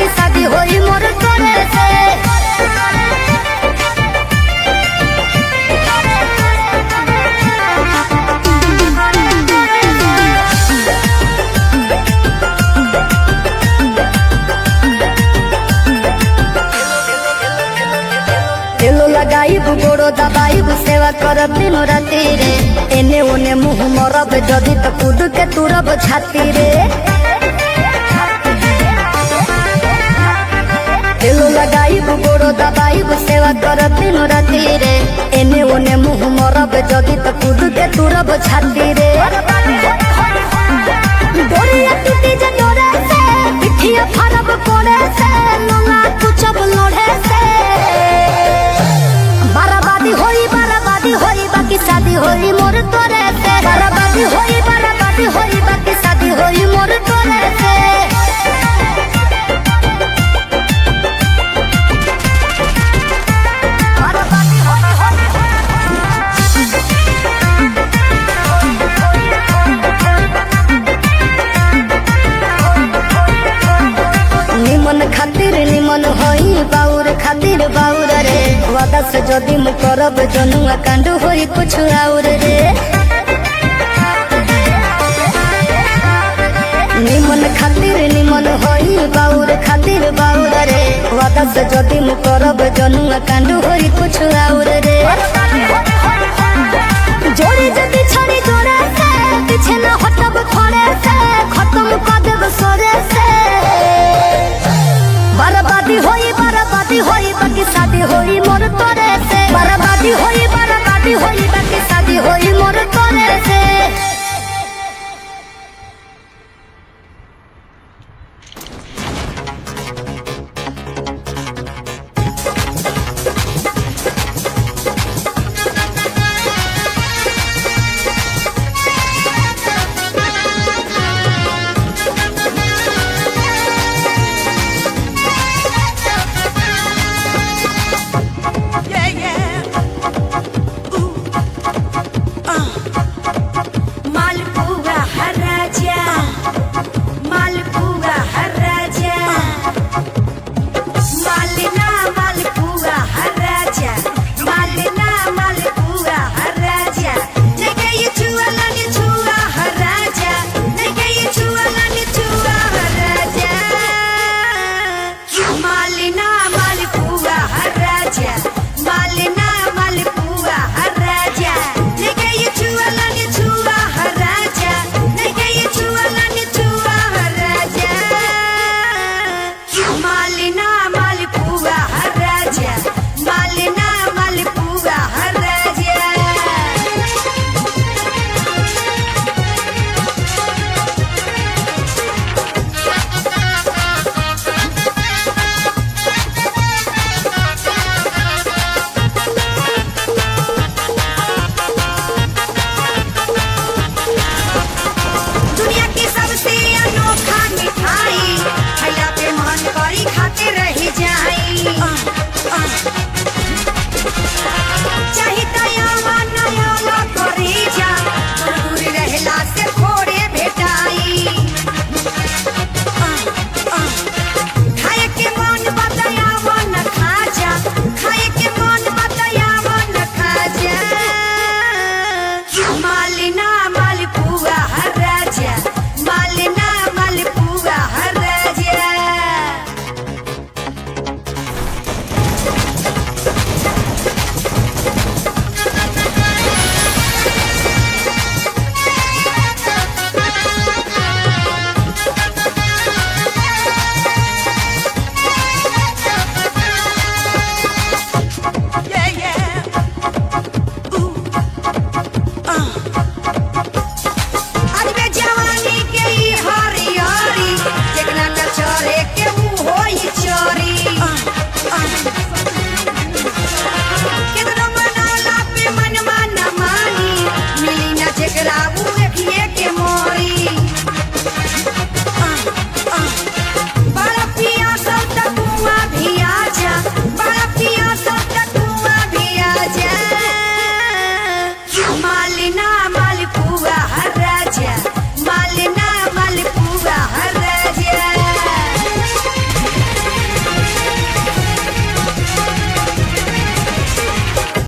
बाकी शादी होई मोर तोरे से। तेलो लगाई गोड़ो दबाई सेवा करब दिनो राती रे। एने ओने मुँह मरब जदि तो कूद के तुरब छाती रे। तेलो लगाई गोड़ो दबाई सेवा करब दिनो राती रे। एने ओने मुँह मरब जदि तो कूद के तुरब छाती रे। डोरिया टूटी जे डोरे से पिठिया फरब कोड़े से लोला कुचब लोढ़े से। बराबादी होई बाकी शादी होई मोर तोरे से। बराबादी होई बाकी शादी होई मोर तोरे से। निमन खातिर निमन होई बाउर खातिर बाउर रे। वादा से जदि मु करब जनुआ कांड होई कुछ और रे। निमन खातिर निमन होई बाउर खातिर बाउर रे। वादा से जदि मु करब जनुआ कांड होई कुछ और रे। जोड़ी जदि छड़ी जोड़े से पीछे न हटब खड़े से। खत्म कर देब सोरे से। बराबादी होई बाकी शादी होई मोर तोरे से। बराबादी होई बाकी शादी होई मोर तोरे से।